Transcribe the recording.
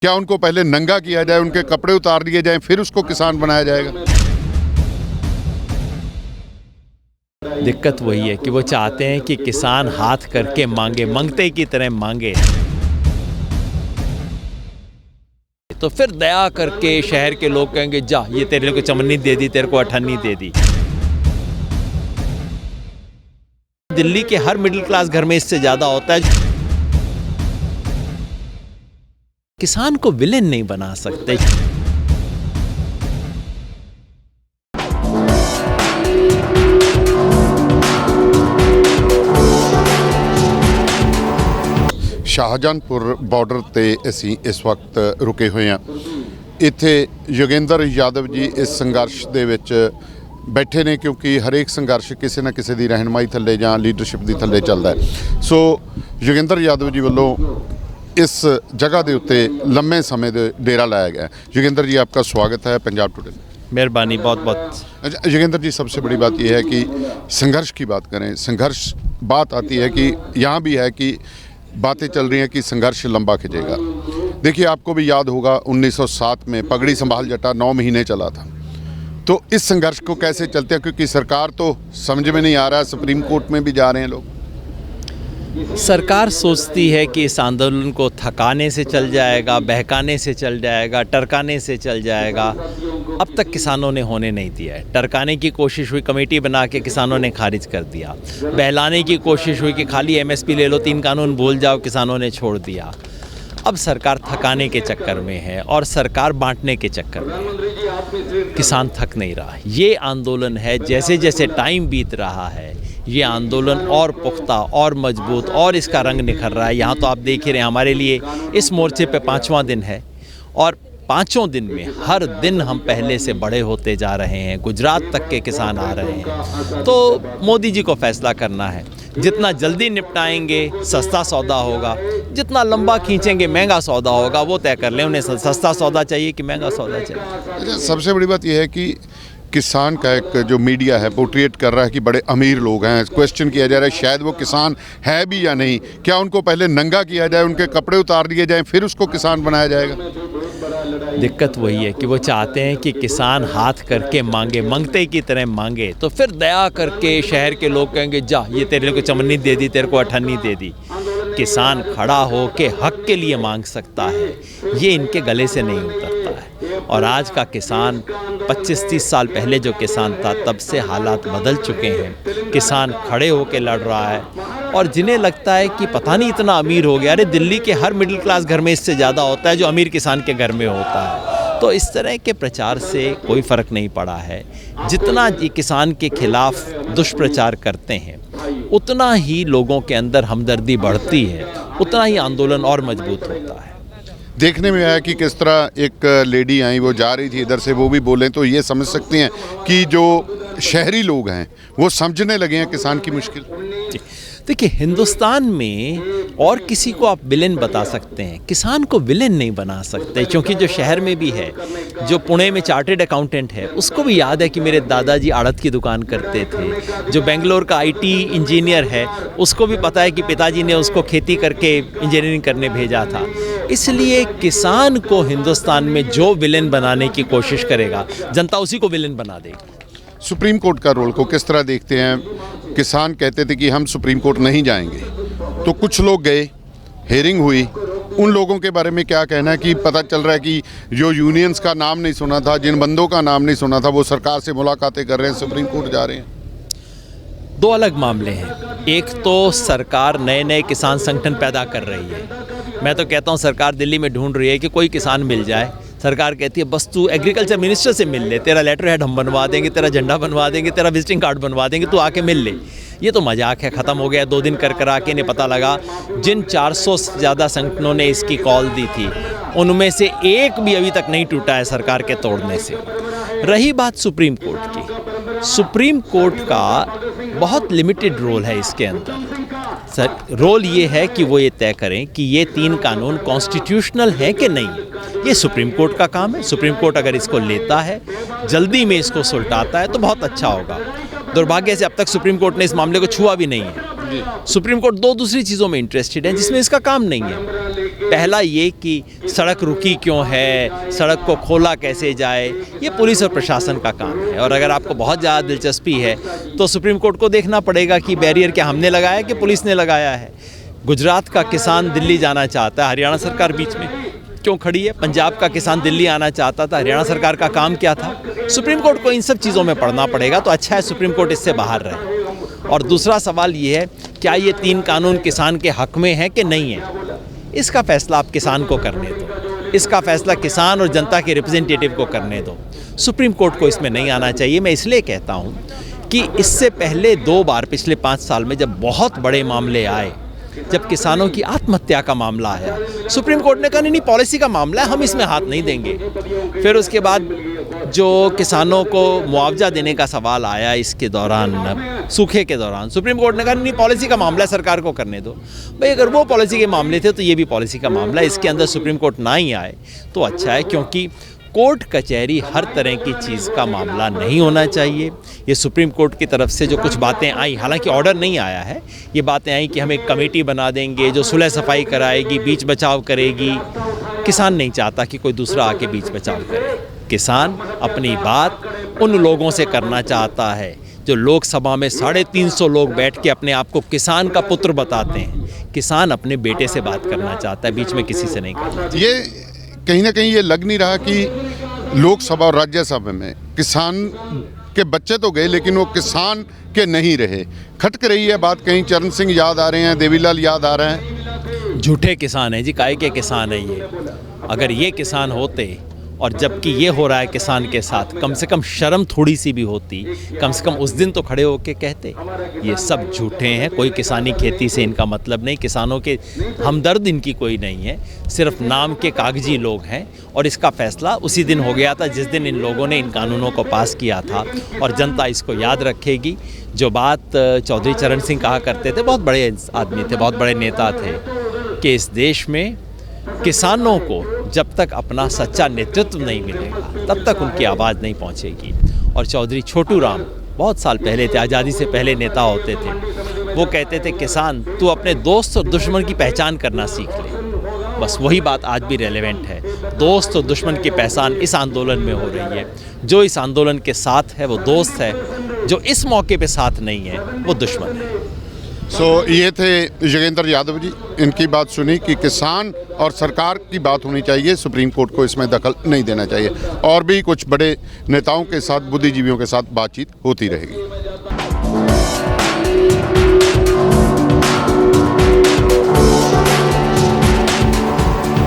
क्या उनको पहले नंगा किया जाए, उनके कपड़े उतार दिए जाएं, फिर उसको किसान बनाया जाएगा? दिक्कत वही है कि वो चाहते हैं कि किसान हाथ करके मांगे, मंगते की तरह मांगे। तो फिर दया करके शहर के लोग कहेंगे जा ये तेरे को चमन्नी दे दी, तेरे को अठन्नी दे दी। दिल्ली के हर मिडिल क्लास घर में इससे ज्यादा होता है। किसान को विलेन नहीं बना सकते। शाहजहानपुर ਬਾਰਡਰ ਤੇ ਅਸੀਂ ਇਸ ਵਕਤ ਰੁਕੇ ਹੋਏ ਹਾਂ। ਇੱਥੇ ਯੋਗੇਂਦਰ ਯਾਦਵ ਜੀ ਇਸ ਸੰਘਰਸ਼ ਦੇ ਵਿੱਚ ਬੈਠੇ ਨੇ ਕਿਉਂਕਿ ਹਰੇਕ ਸੰਘਰਸ਼ ਕਿਸੇ ਨਾ ਕਿਸੇ ਦੀ ਰਹਿਨਮਾਈ ਥੱਲੇ ਜਾਂ ਲੀਡਰਸ਼ਿਪ ਦੀ ਥੱਲੇ ਚੱਲਦਾ ਹੈ। ਸੋ ਯੋਗੇਂਦਰ ਯਾਦਵ ਜੀ ਵੱਲੋਂ इस जगह के उत्ते लंबे समय दे डेरा लाया गया है। योगेंद्र जी आपका स्वागत है पंजाब टुडे। मेहरबानी, बहुत बहुत। योगेंद्र जी, सबसे बड़ी बात यह है कि संघर्ष की बात करें, संघर्ष बात आती है कि यहाँ भी है कि बातें चल रही हैं कि संघर्ष लंबा खिंचेगा। देखिए, आपको भी याद होगा 1907 में पगड़ी संभाल जटा 9 महीने चला था। तो इस संघर्ष को कैसे चलते हैं, क्योंकि सरकार तो समझ में नहीं आ रहा है, सुप्रीम कोर्ट में भी जा रहे हैं लोग। सरकार सोचती है कि इस आंदोलन को थकाने से चल जाएगा, बहकाने से चल जाएगा, टरकाने से चल जाएगा। अब तक किसानों ने होने नहीं दिया है। टरकाने की कोशिश हुई, कमेटी बना के किसानों ने खारिज कर दिया। बहलाने की कोशिश हुई कि खाली एमएसपी ले लो, 3 कानून भूल जाओ, किसानों ने छोड़ दिया। अब सरकार थकाने के चक्कर में है और सरकार बांटने के चक्कर में है। किसान थक नहीं रहा। ये आंदोलन है, जैसे जैसे टाइम बीत रहा है ये आंदोलन और पुख्ता और मजबूत और इसका रंग निखर रहा है। यहाँ तो आप देख ही रहे हैं, हमारे लिए इस मोर्चे पे 5वां दिन है और 5 दिन में हर दिन हम पहले से बड़े होते जा रहे हैं। गुजरात तक के किसान आ रहे हैं। तो मोदी जी को फैसला करना है, जितना जल्दी निपटाएंगे सस्ता सौदा होगा, जितना लंबा खींचेंगे महंगा सौदा होगा। वो तय कर लें, उन्हें सस्ता सौदा चाहिए कि महंगा सौदा चाहिए। सबसे बड़ी बात यह है कि किसान का एक जो मीडिया है पोर्ट्रेट कर रहा है कि बड़े अमीर लोग हैं। क्वेश्चन किया जा रहा है शायद वो किसान है भी या नहीं। क्या उनको पहले नंगा किया जाए, उनके कपड़े उतार दिए जाएं, फिर उसको किसान बनाया जाएगा? दिक्कत वही है कि वो चाहते हैं कि किसान हाथ करके मांगे, मंगते की तरह मांगे। तो फिर दया करके शहर के लोग कहेंगे जा ये तेरे को चमन्नी दे दी, तेरे को अठन्नी दे दी। किसान खड़ा हो के हक के लिए मांग सकता है, ये इनके गले से नहीं उतरता है। और आज का किसान 25-30 साल पहले जो किसान था तब से हालात बदल चुके हैं। किसान खड़े होके लड़ रहा है और जिन्हें लगता है कि पता नहीं इतना अमीर हो गया। अरे दिल्ली के हर मिडिल क्लास घर में इससे ज़्यादा होता है जो अमीर किसान के घर में होता है। तो इस तरह के प्रचार से कोई फ़र्क नहीं पड़ा है। जितना ये किसान के खिलाफ दुष्प्रचार करते हैं उतना ही लोगों के अंदर हमदर्दी बढ़ती है, उतना ही आंदोलन और मजबूत होता है। देखने में आया कि किस तरह एक लेडी आई, वो जा रही थी इधर से, वो भी बोलें तो ये समझ सकते हैं कि जो शहरी लोग हैं वो समझने लगे हैं किसान की मुश्किल। देखिए, हिंदुस्तान में और किसी को आप विलेन बता सकते हैं, किसान को विलेन नहीं बना सकते। क्योंकि जो शहर में भी है, जो पुणे में चार्टेड अकाउंटेंट है, उसको भी याद है कि मेरे दादाजी आड़त की दुकान करते थे। जो बेंगलोर का आईटी इंजीनियर है, उसको भी पता है कि पिताजी ने उसको खेती करके इंजीनियरिंग करने भेजा था। इसलिए किसान को हिंदुस्तान में जो विलेन बनाने की कोशिश करेगा, जनता उसी को विलेन बना देगी। सुप्रीम कोर्ट का रोल को किस तरह देखते हैं? किसान कहते थे कि हम सुप्रीम कोर्ट नहीं जाएंगे, तो कुछ लोग गए, हेयरिंग हुई। उन लोगों के बारे में क्या कहना है कि पता चल रहा है कि जो यूनियंस का नाम नहीं सुना था, जिन बंदों का नाम नहीं सुना था, वो सरकार से मुलाकातें कर रहे हैं, सुप्रीम कोर्ट जा रहे हैं। 2 अलग मामले हैं। एक तो सरकार नए नए किसान संगठन पैदा कर रही है। मैं तो कहता हूँ सरकार दिल्ली में ढूंढ रही है कि कोई किसान मिल जाए। सरकार कहती है बस तू एग्रीकल्चर मिनिस्टर से मिल ले, तेरा लेटर हेड हम बनवा देंगे, तेरा झंडा बनवा देंगे, तेरा विजिटिंग कार्ड बनवा देंगे, तू आके मिल ले। ये तो मजाक है, ख़त्म हो गया। 2 दिन कर के इन्हें पता लगा जिन 400 से ज़्यादा संगठनों ने इसकी कॉल दी थी उनमें से एक भी अभी तक नहीं टूटा है सरकार के तोड़ने से। रही बात सुप्रीम कोर्ट की, सुप्रीम कोर्ट का बहुत लिमिटेड रोल है इसके अंदर। रोल ये है कि वो ये तय करें कि ये 3 कानून कॉन्स्टिट्यूशनल हैं कि नहीं। ये सुप्रीम कोर्ट का काम है। सुप्रीम कोर्ट अगर इसको लेता है, जल्दी में इसको सुलटाता है तो बहुत अच्छा होगा। दुर्भाग्य से अब तक सुप्रीम कोर्ट ने इस मामले को छुआ भी नहीं है। सुप्रीम कोर्ट दो दूसरी चीज़ों में इंटरेस्टेड है जिसमें इसका काम नहीं है। पहला ये कि सड़क रुकी क्यों है, सड़क को खोला कैसे जाए, ये पुलिस और प्रशासन का काम है। और अगर आपको बहुत ज़्यादा दिलचस्पी है तो सुप्रीम कोर्ट को देखना पड़ेगा कि बैरियर क्या हमने लगाया कि पुलिस ने लगाया है। गुजरात का किसान दिल्ली जाना चाहता है, हरियाणा सरकार बीच में क्यों खड़ी है? पंजाब का किसान दिल्ली आना चाहता था, हरियाणा सरकार का काम क्या था? सुप्रीम कोर्ट को इन सब चीज़ों में पढ़ना पड़ेगा, तो अच्छा है सुप्रीम कोर्ट इससे बाहर रहे। और दूसरा सवाल ये है, क्या ये 3 कानून किसान के हक में है कि नहीं है? इसका फैसला आप किसान को करने दो, इसका फैसला किसान और जनता के रिप्रेजेंटेटिव को करने दो। सुप्रीम कोर्ट को इसमें नहीं आना चाहिए। मैं इसलिए कहता हूँ कि इससे पहले 2 बार पिछले 5 साल में जब बहुत बड़े मामले आए, जब किसानों की आत्महत्या का मामला आया, सुप्रीम कोर्ट ने कहा नहीं पॉलिसी का मामला है, हम इसमें हाथ नहीं देंगे। फिर उसके बाद जो किसानों को मुआवजा देने का सवाल आया इसके दौरान, सूखे के दौरान, सुप्रीम कोर्ट ने कहा नहीं पॉलिसी का मामला है, सरकार को करने दो। भाई अगर वो पॉलिसी के मामले थे तो ये भी पॉलिसी का मामला है, इसके अंदर सुप्रीम कोर्ट ना ही आए तो अच्छा है, क्योंकि कोर्ट कचहरी हर तरह की चीज़ का मामला नहीं होना चाहिए। ये सुप्रीम कोर्ट की तरफ से जो कुछ बातें आई, हालांकि ऑर्डर नहीं आया है, ये बातें आई कि हम एक कमेटी बना देंगे जो सुलह सफाई कराएगी, बीच बचाव करेगी। किसान नहीं चाहता कि कोई दूसरा आके बीच बचाव करे। किसान अपनी बात उन लोगों से करना चाहता है जो लोकसभा में 350 लोग बैठ के अपने आप को किसान का पुत्र बताते हैं। किसान अपने बेटे से बात करना चाहता है, बीच में किसी से नहीं करना। ये कहीं ना कहीं ये लग नहीं रहा कि लोकसभा और राज्यसभा में किसान के बच्चे तो गए लेकिन वो किसान के नहीं रहे। खटक रही है बात, कहीं चरण सिंह याद आ रहे हैं, देवीलाल याद आ रहे हैं। झूठे किसान हैं जी, काहे के किसान है ये? अगर ये किसान होते, और जबकि ये हो रहा है किसान के साथ, कम से कम शर्म थोड़ी सी भी होती, कम से कम उस दिन तो खड़े होके कहते। ये सब झूठे हैं, कोई किसानी खेती से इनका मतलब नहीं, किसानों के हमदर्द इनकी कोई नहीं है, सिर्फ नाम के कागजी लोग हैं। और इसका फैसला उसी दिन हो गया था जिस दिन इन लोगों ने इन कानूनों को पास किया था, और जनता इसको याद रखेगी। जो बात चौधरी चरण सिंह कहा करते थे, बहुत बड़े आदमी थे, बहुत बड़े नेता थे, कि इस देश में किसानों को जब तक अपना सच्चा नेतृत्व नहीं मिलेगा तब तक उनकी आवाज़ नहीं पहुंचेगी। और चौधरी छोटू राम बहुत साल पहले थे, आज़ादी से पहले नेता होते थे, वो कहते थे किसान तू अपने दोस्त और दुश्मन की पहचान करना सीख ले। बस वही बात आज भी रेलेवेंट है। दोस्त और दुश्मन की पहचान इस आंदोलन में हो रही है। जो इस आंदोलन के साथ है वो दोस्त है, जो इस मौके पे साथ नहीं है वो दुश्मन है। ये थे योगेंद्र यादव जी, इनकी बात सुनी कि किसान और सरकार की बात होनी चाहिए, सुप्रीम कोर्ट को इसमें दखल नहीं देना चाहिए। और भी कुछ बड़े नेताओं के साथ, बुद्धिजीवियों के साथ बातचीत होती रहेगी।